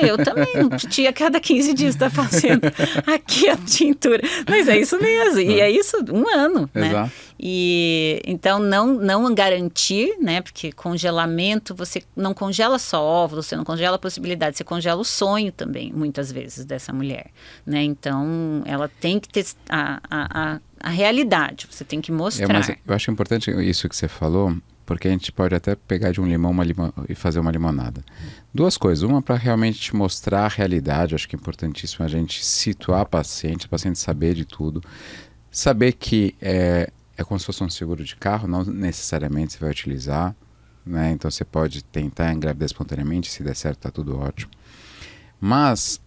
Eu também. Tinha cada 15 dias estar fazendo aqui a tintura. Mas é isso mesmo. E é isso, um ano, né? Exato. E então não garantir, né? Porque congelamento, você não congela só óvulos, você não congela a possibilidade, você congela o sonho também, muitas vezes, dessa mulher, né? Então, ela tem que ter a realidade, você tem que mostrar. Mas eu acho importante isso que você falou, porque a gente pode até pegar de um limão e fazer uma limonada. Duas coisas. Uma, para realmente mostrar a realidade. Acho que é importantíssimo a gente situar a paciente saber de tudo. Saber que é como se fosse um seguro de carro, não necessariamente você vai utilizar, né? Então você pode tentar engravidar espontaneamente, se der certo, está tudo ótimo. Mas,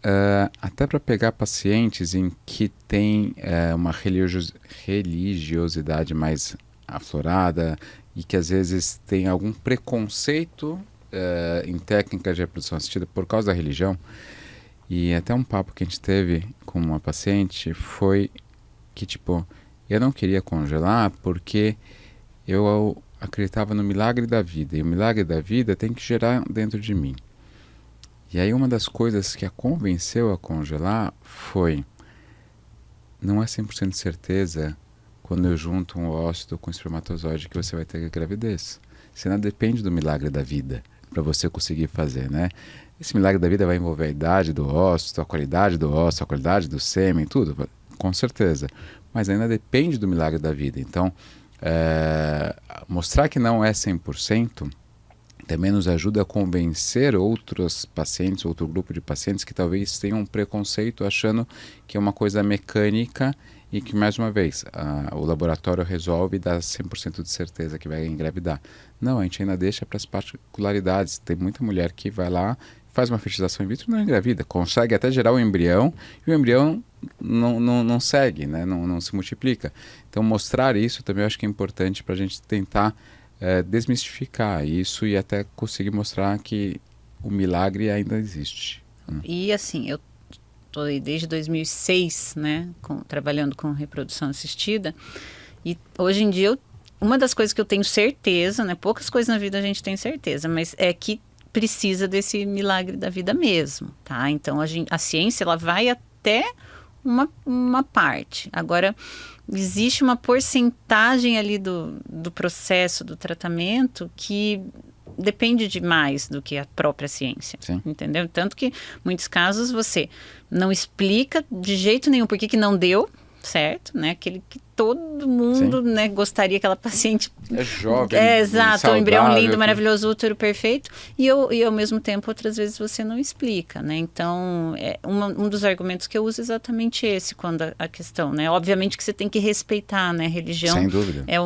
até para pegar pacientes em que tem uma religiosidade mais aflorada e que às vezes tem algum preconceito em técnicas de reprodução assistida por causa da religião. E até um papo que a gente teve com uma paciente foi que, tipo, eu não queria congelar porque eu acreditava no milagre da vida. E o milagre da vida tem que gerar dentro de mim. E aí uma das coisas que a convenceu a congelar foi: não é 100% de certeza quando eu junto um ócito com um espermatozoide que você vai ter gravidez. Você não depende do milagre da vida para você conseguir fazer, né? Esse milagre da vida vai envolver a idade do ócito, a qualidade do ócito, a qualidade do sêmen, tudo, com certeza. Mas ainda depende do milagre da vida. Então, mostrar que não é 100% também nos ajuda a convencer outros pacientes, outro grupo de pacientes que talvez tenham um preconceito achando que é uma coisa mecânica e que, mais uma vez, o laboratório resolve e dá 100% de certeza que vai engravidar. Não, a gente ainda deixa para as particularidades. Tem muita mulher que vai lá, faz uma fertilização in vitro e não engravida. Consegue até gerar o embrião e o embrião não segue, né? Não se multiplica. Então, mostrar isso também eu acho que é importante para a gente tentar desmistificar isso e até conseguir mostrar que o milagre ainda existe. E assim, eu estou desde 2006, né, trabalhando com reprodução assistida, e hoje em dia uma das coisas que eu tenho certeza, né, poucas coisas na vida a gente tem certeza, mas é que precisa desse milagre da vida mesmo, tá? Então a ciência ela vai até uma parte. Agora, existe uma porcentagem ali do processo, do tratamento, que depende de mais do que a própria ciência. Sim. Entendeu? Tanto que, em muitos casos, você não explica de jeito nenhum por que não deu certo, né? Aquele que todo mundo, né, gostaria que aquela paciente... É jovem, exato, saudável, um embrião lindo, maravilhoso, útero perfeito, e ao mesmo tempo, outras vezes você não explica, né? Então, um dos argumentos que eu uso é exatamente esse, quando a questão, né? Obviamente que você tem que respeitar, né? A religião. Sem dúvida. É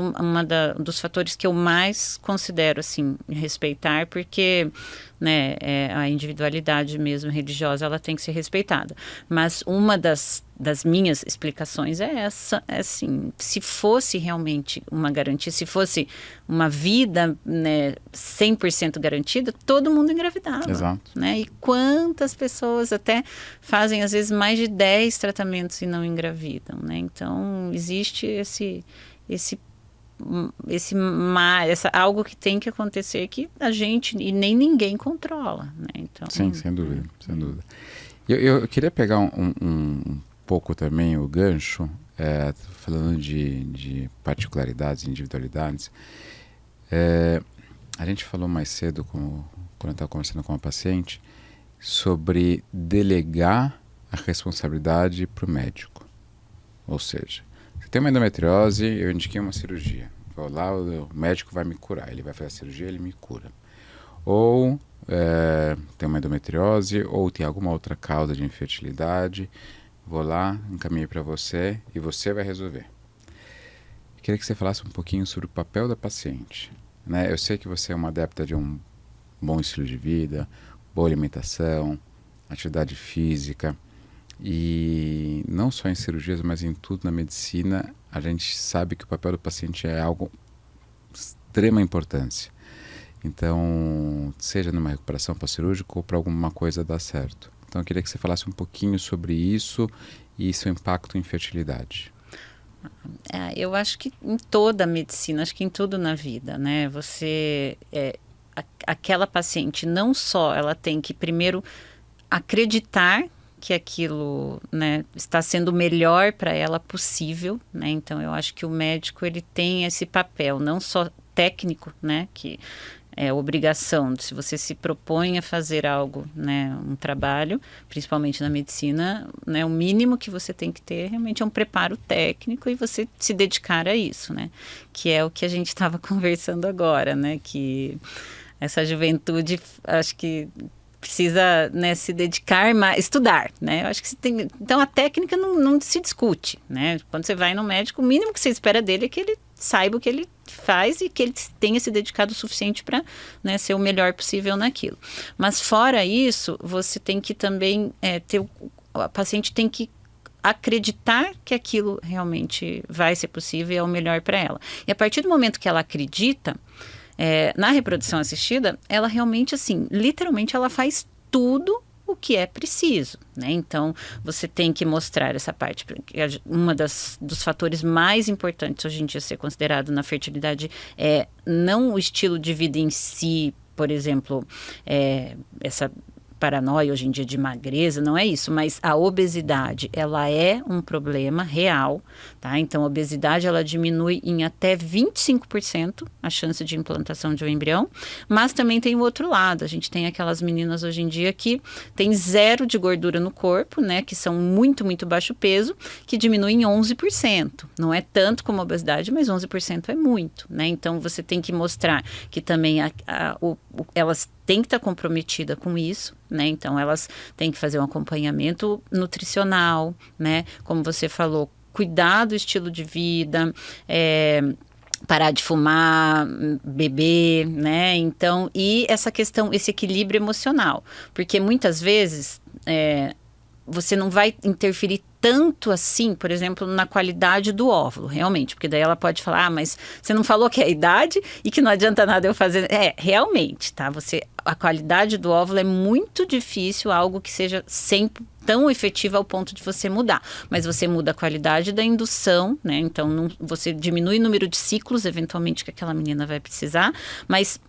dos fatores que eu mais considero, assim, respeitar, porque... né, a individualidade mesmo religiosa, ela tem que ser respeitada. Mas uma das minhas explicações é essa, assim, se fosse realmente uma garantia, se fosse uma vida, né, 100% garantida, todo mundo engravidava. Exato. Né? E quantas pessoas até fazem, às vezes, mais de 10 tratamentos e não engravidam, né? Então, existe esse algo que tem que acontecer que a gente e nem ninguém controla, né? Então, sim, sem dúvida, sem dúvida. Eu queria pegar um pouco também o gancho, falando de particularidades, individualidades. A gente falou mais cedo, quando eu estava conversando com uma paciente, sobre delegar a responsabilidade para o médico. Ou seja, se tem uma endometriose, eu indiquei uma cirurgia. Vou lá, o médico vai me curar. Ele vai fazer a cirurgia, ele me cura. Ou tem uma endometriose, ou tem alguma outra causa de infertilidade. Vou lá, encaminhei para você e você vai resolver. Eu queria que você falasse um pouquinho sobre o papel da paciente. Né? Eu sei que você é uma adepta de um bom estilo de vida, boa alimentação, atividade física. E não só em cirurgias, mas em tudo na medicina, a gente sabe que o papel do paciente é algo de extrema importância. Então, seja numa recuperação pós-cirúrgica ou para alguma coisa dar certo. Então, eu queria que você falasse um pouquinho sobre isso e seu impacto em fertilidade. Eu acho que em toda a medicina, acho que em tudo na vida, né? Aquela paciente, não só ela tem que primeiro acreditar que aquilo, né, está sendo o melhor para ela possível, né? Então, eu acho que o médico, ele tem esse papel, não só técnico, né, que é obrigação, se você se propõe a fazer algo, né, um trabalho, principalmente na medicina, né, o mínimo que você tem que ter realmente é um preparo técnico e você se dedicar a isso, né, que é o que a gente estava conversando agora, né, que essa juventude, acho que precisa, né, se dedicar mais, estudar, né? Eu acho que então a técnica não se discute, né? Quando você vai no médico, o mínimo que você espera dele é que ele saiba o que ele faz e que ele tenha se dedicado o suficiente para, né, ser o melhor possível naquilo. Mas fora isso, você tem que também a paciente tem que acreditar que aquilo realmente vai ser possível e é o melhor para ela. E a partir do momento que ela acredita, na reprodução assistida, ela realmente, assim, literalmente ela faz tudo o que é preciso, né? Então, você tem que mostrar essa parte. Dos fatores mais importantes hoje em dia a ser considerado na fertilidade é não o estilo de vida em si, por exemplo, essa paranoia hoje em dia de magreza, não é isso, mas a obesidade, ela é um problema real, tá? Então, a obesidade, ela diminui em até 25% a chance de implantação de um embrião, mas também tem o outro lado, a gente tem aquelas meninas hoje em dia que tem 0 de gordura no corpo, né, que são muito, muito baixo peso, que diminuem em 11%, não é tanto como a obesidade, mas 11% é muito, né? Então, você tem que mostrar que também elas têm que estar comprometida com isso, né? Então, elas têm que fazer um acompanhamento nutricional, né? Como você falou, cuidar do estilo de vida, parar de fumar, beber, né? Então, e essa questão, esse equilíbrio emocional, porque muitas vezes você não vai interferir tanto assim, por exemplo, na qualidade do óvulo, realmente, porque daí ela pode falar, mas você não falou que é a idade e que não adianta nada eu fazer. Realmente, tá? A qualidade do óvulo é muito difícil, algo que seja sempre tão efetivo ao ponto de você mudar, mas você muda a qualidade da indução, né? Então, você diminui o número de ciclos, eventualmente, que aquela menina vai precisar, mas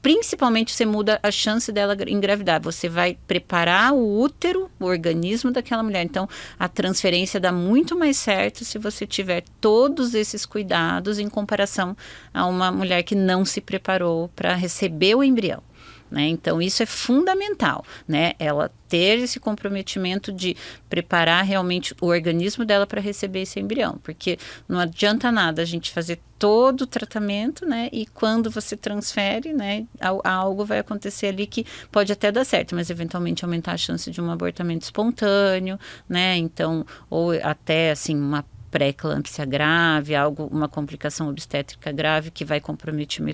principalmente você muda a chance dela engravidar. Você vai preparar o útero, o organismo daquela mulher. Então, a transferência dá muito mais certo se você tiver todos esses cuidados em comparação a uma mulher que não se preparou para receber o embrião, né? Então, isso é fundamental, né? Ela ter esse comprometimento de preparar realmente o organismo dela para receber esse embrião, porque não adianta nada a gente fazer todo o tratamento, né? E quando você transfere, né? Algo vai acontecer ali que pode até dar certo, mas eventualmente aumentar a chance de um abortamento espontâneo, né? Então, ou até assim, uma pré-eclâmpsia grave, uma complicação obstétrica grave que vai comprometer,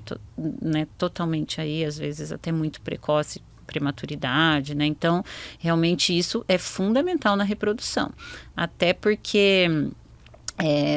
né, totalmente aí, às vezes até muito precoce, prematuridade, né? Então, realmente isso é fundamental na reprodução. Até porque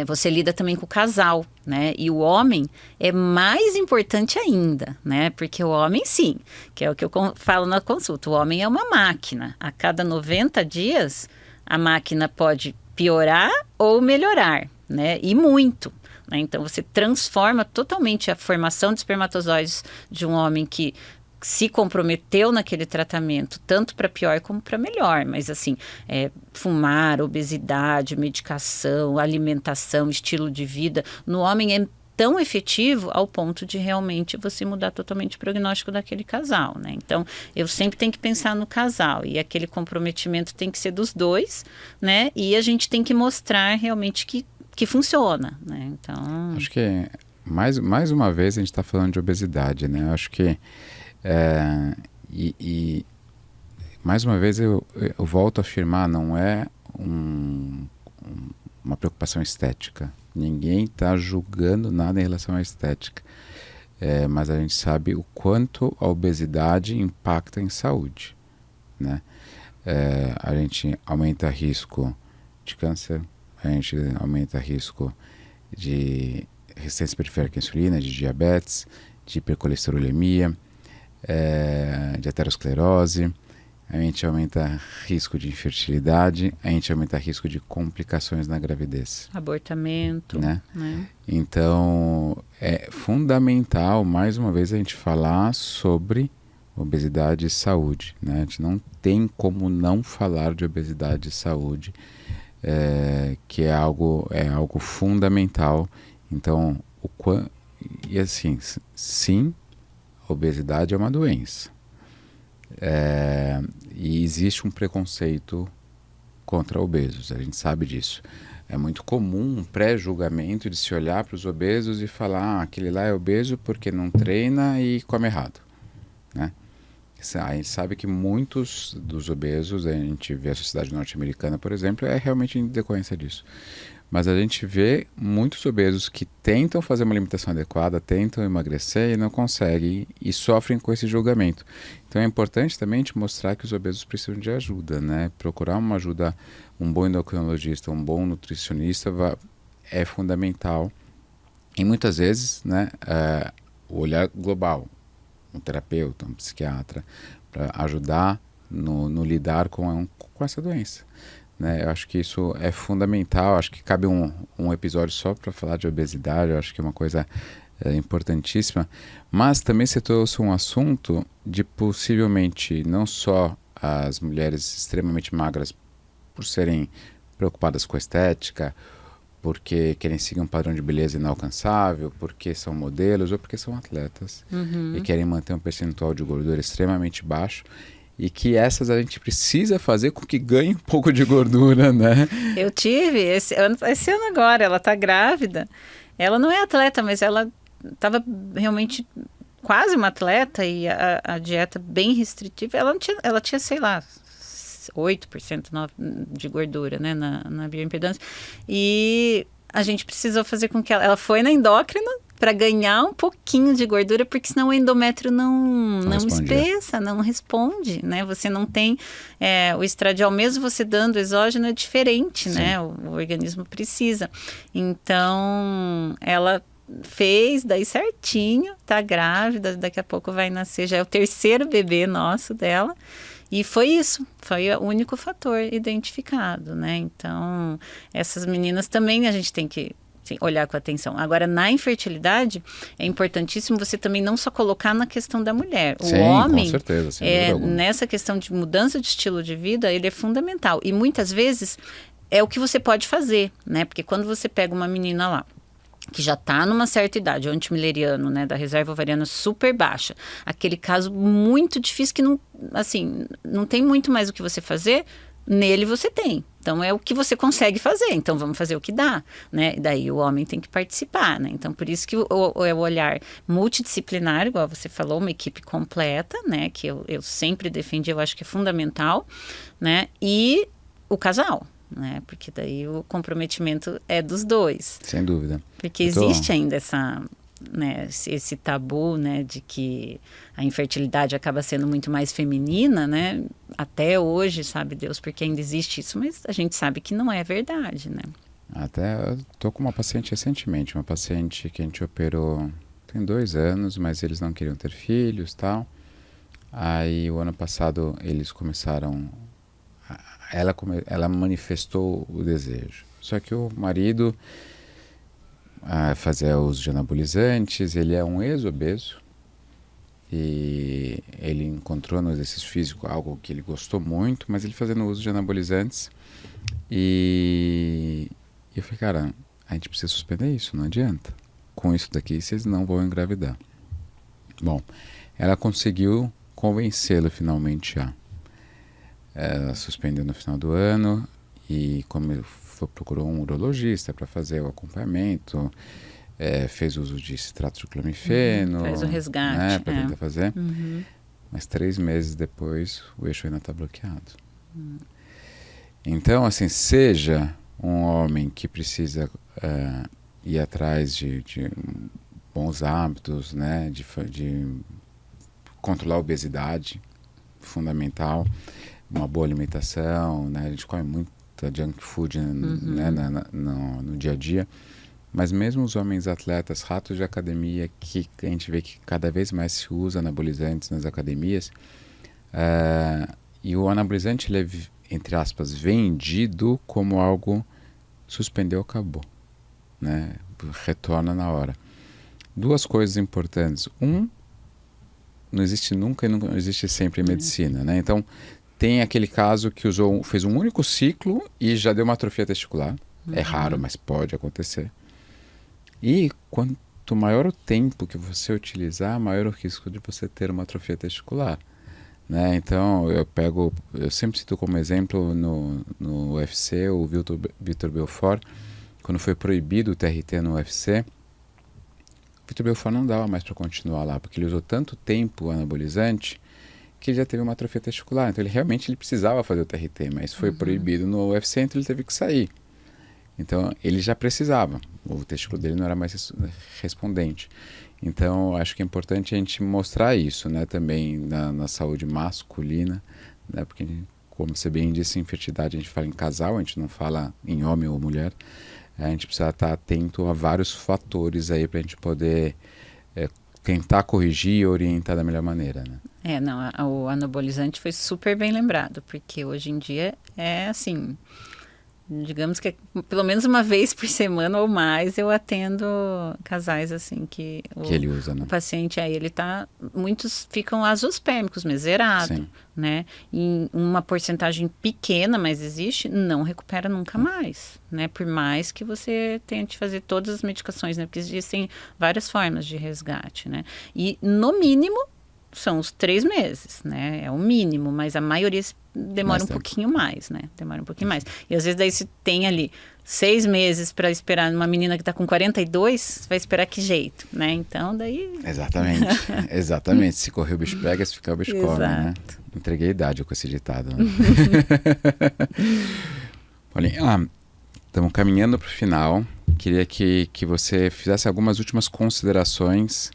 você lida também com o casal, né? E o homem é mais importante ainda, né? Porque o homem, sim, que é o que eu falo na consulta, o homem é uma máquina. A cada 90 dias, a máquina pode piorar ou melhorar, né? E muito. Né? Então, você transforma totalmente a formação de espermatozoides de um homem que se comprometeu naquele tratamento, tanto para pior como para melhor. Mas, assim, fumar, obesidade, medicação, alimentação, estilo de vida, no homem é tão efetivo ao ponto de realmente você mudar totalmente o prognóstico daquele casal, né? Então, eu sempre tenho que pensar no casal e aquele comprometimento tem que ser dos dois, né? E a gente tem que mostrar realmente que funciona, né? Então... Acho que mais uma vez a gente está falando de obesidade, né? Acho que mais uma vez eu volto a afirmar, não é uma preocupação estética. Ninguém está julgando nada em relação à estética, mas a gente sabe o quanto a obesidade impacta em saúde, né? A gente aumenta risco de câncer, a gente aumenta risco de resistência periférica à insulina, de diabetes, de hipercolesterolemia, de aterosclerose, a gente aumenta risco de infertilidade, a gente aumenta risco de complicações na gravidez. Abortamento. Né? Então, é fundamental, mais uma vez, a gente falar sobre obesidade e saúde. Né? A gente não tem como não falar de obesidade e saúde, que é algo fundamental. Então, e assim, sim, a obesidade é uma doença. E existe um preconceito contra obesos, a gente sabe disso. É muito comum um pré-julgamento de se olhar para os obesos e falar aquele lá é obeso porque não treina e come errado, né? A gente sabe que muitos dos obesos, a gente vê a sociedade norte-americana, por exemplo, é realmente em decorrência disso. Mas a gente vê muitos obesos que tentam fazer uma alimentação adequada, tentam emagrecer e não conseguem e sofrem com esse julgamento. Então é importante também te mostrar que os obesos precisam de ajuda, né? Procurar uma ajuda, um bom endocrinologista, um bom nutricionista é fundamental. E muitas vezes, né, o olhar global, um terapeuta, um psiquiatra, para ajudar no lidar com essa doença. Né? Eu acho que isso é fundamental, acho que cabe um episódio só para falar de obesidade, eu acho que é uma coisa importantíssima, mas também você trouxe um assunto de possivelmente não só as mulheres extremamente magras por serem preocupadas com a estética, porque querem seguir um padrão de beleza inalcançável, porque são modelos ou porque são atletas e querem manter um percentual de gordura extremamente baixo. E que essas a gente precisa fazer com que ganhe um pouco de gordura, né? Eu tive, esse ano agora, ela tá grávida. Ela não é atleta, mas ela estava realmente quase uma atleta e a dieta bem restritiva. Ela tinha, sei lá, 8% de gordura, né, na bioimpedância. E a gente precisou fazer com que ela foi na endócrina para ganhar um pouquinho de gordura, porque senão o endométrio não espessa, não responde, né? Você não tem o estradiol, mesmo você dando exógeno, é diferente, sim, né? O organismo precisa. Então, ela fez daí certinho, tá grávida, daqui a pouco vai nascer, já é o terceiro bebê nosso dela. E foi isso, foi o único fator identificado, né? Então, essas meninas também a gente tem que olhar com atenção. Agora, na infertilidade, é importantíssimo você também não só colocar na questão da mulher. O homem, com certeza, sem dúvida alguma. Nessa questão de mudança de estilo de vida, ele é fundamental. E muitas vezes é o que você pode fazer, né? Porque quando você pega uma menina lá, que já está numa certa idade, o antimileriano, né, da reserva ovariana super baixa, aquele caso muito difícil que não tem muito mais o que você fazer, nele você tem. Então, é o que você consegue fazer. Então, vamos fazer o que dá, né? E daí o homem tem que participar, né? Então, por isso que é o olhar multidisciplinar, igual você falou, uma equipe completa, né? Que eu sempre defendi, eu acho que é fundamental, né? E o casal, né? Porque daí o comprometimento é dos dois. Sem dúvida. Porque existe ainda esse tabu, né, de que a infertilidade acaba sendo muito mais feminina, né? Até hoje, sabe Deus, porque ainda existe isso, mas a gente sabe que não é verdade, né? Até eu tô com uma paciente recentemente, uma paciente que a gente operou tem 2 anos, mas eles não queriam ter filhos, tal. Aí o ano passado eles começaram, ela manifestou o desejo. Só que o marido fazia uso de anabolizantes, ele é um ex-obeso e ele encontrou no exercício físico algo que ele gostou muito, mas ele fazendo uso de anabolizantes e eu falei, cara, a gente precisa suspender isso, não adianta. Com isso daqui vocês não vão engravidar. Bom, ela conseguiu convencê-lo finalmente a suspendeu no final do ano e procurou um urologista para fazer o acompanhamento, fez uso de citrato de clomifeno, fez o resgate, né, para tentar fazer, mas 3 meses depois o eixo ainda está bloqueado. Então, assim, seja um homem que precisa ir atrás de bons hábitos, né, de controlar a obesidade, fundamental, uma boa alimentação, né, a gente come muita junk food, né, no dia a dia, mas mesmo os homens atletas, ratos de academia, que a gente vê que cada vez mais se usa anabolizantes nas academias, e o anabolizante, ele é, entre aspas, vendido como algo suspendeu, acabou, né, retorna na hora. 2 coisas importantes. Não existe nunca e não existe sempre em medicina, né? Então, tem aquele caso que fez um único ciclo e já deu uma atrofia testicular. É raro, mas pode acontecer. E quanto maior o tempo que você utilizar, maior o risco de você ter uma atrofia testicular, né? Então, eu sempre cito como exemplo no UFC o Vitor Belfort, quando foi proibido o TRT no UFC, o Vitor Belfort não dava mais para continuar lá, porque ele usou tanto tempo anabolizante que ele já teve uma atrofia testicular. Então, ele precisava fazer o TRT, mas foi proibido no UFC, então ele teve que sair. Então, ele já precisava. O testículo dele não era mais respondente. Então, acho que é importante a gente mostrar isso, né, também na saúde masculina, né, porque, como você bem disse, infertilidade a gente fala em casal, a gente não fala em homem ou mulher. A gente precisa estar atento a vários fatores aí para a gente poder tentar corrigir e orientar da melhor maneira, né? O anabolizante foi super bem lembrado, porque hoje em dia é assim, digamos que pelo menos uma vez por semana ou mais eu atendo casais assim que ele usa, né? O paciente ele tá, muitos ficam azospérmicos, zerado, né? Em uma porcentagem pequena, mas existe, não recupera nunca mais, né? Por mais que você tente fazer todas as medicações, né? Porque existem várias formas de resgate, né? E no mínimo são os 3 meses, né? É o mínimo, mas a maioria demora um pouquinho mais, né? Demora um pouquinho mais. E às vezes daí se tem ali 6 meses para esperar uma menina que está com 42, vai esperar que jeito, né? Então daí... Exatamente, exatamente. Se correr o bicho pega, se ficar o bicho come, né? Entreguei a idade com esse ditado, né? Paulinho, estamos caminhando para o final. Queria que você fizesse algumas últimas considerações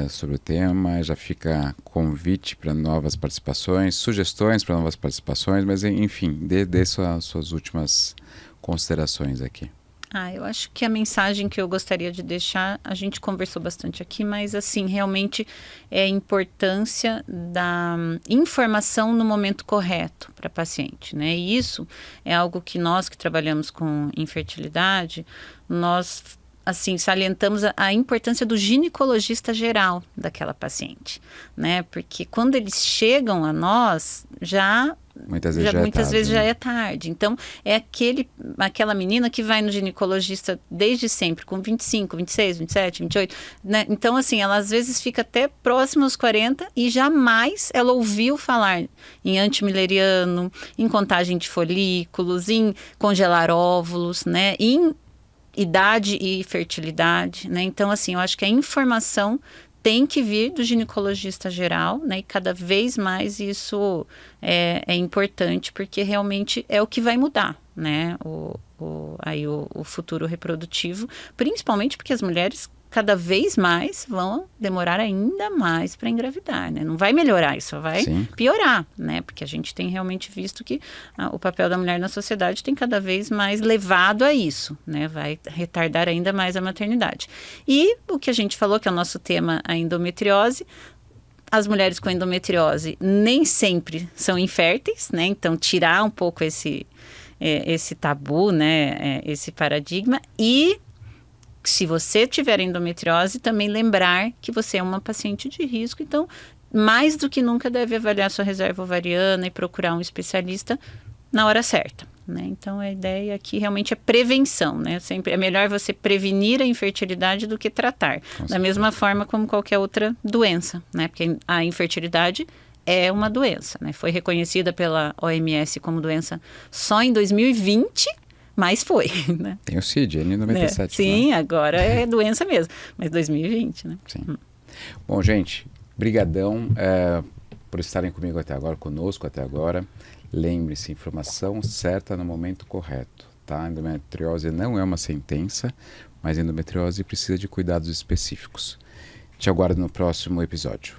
sobre o tema. Já fica convite para novas participações, sugestões para novas participações, mas enfim, dê suas últimas considerações aqui. Eu acho que a mensagem que eu gostaria de deixar, a gente conversou bastante aqui, mas assim, realmente é a importância da informação no momento correto para a paciente, né? E isso é algo que nós que trabalhamos com infertilidade, nós assim, salientamos a importância do ginecologista geral daquela paciente, né? Porque quando eles chegam a nós, muitas vezes já é tarde. Então, é aquela menina que vai no ginecologista desde sempre, com 25, 26, 27, 28, né? Então, assim, ela às vezes fica até próxima aos 40 e jamais ela ouviu falar em antimileriano, em contagem de folículos, em congelar óvulos, né? Em idade e fertilidade, né? Então, assim, eu acho que a informação tem que vir do ginecologista geral, né? E cada vez mais isso é importante, porque realmente é o que vai mudar, né? O futuro reprodutivo, principalmente porque as mulheres cada vez mais vão demorar ainda mais para engravidar, né? Não vai melhorar, isso vai piorar, né? Porque a gente tem realmente visto que o papel da mulher na sociedade tem cada vez mais levado a isso, né? Vai retardar ainda mais a maternidade. E o que a gente falou, que é o nosso tema, a endometriose, as mulheres com endometriose nem sempre são inférteis, né? Então, tirar um pouco esse tabu, né? Esse paradigma. E se você tiver endometriose, também lembrar que você é uma paciente de risco, então mais do que nunca deve avaliar sua reserva ovariana e procurar um especialista na hora certa, né? Então a ideia aqui realmente é prevenção, né? Sempre é melhor você prevenir a infertilidade do que tratar, da mesma forma como qualquer outra doença, né? Porque a infertilidade é uma doença, né? Foi reconhecida pela OMS como doença só em 2020, mas foi, né? Tem o CID, N97. Sim, agora é doença mesmo, mas 2020, né? Sim. Bom, gente, brigadão por estarem comigo até agora, conosco até agora. Lembre-se, informação certa no momento correto, tá? Endometriose não é uma sentença, mas endometriose precisa de cuidados específicos. Te aguardo no próximo episódio.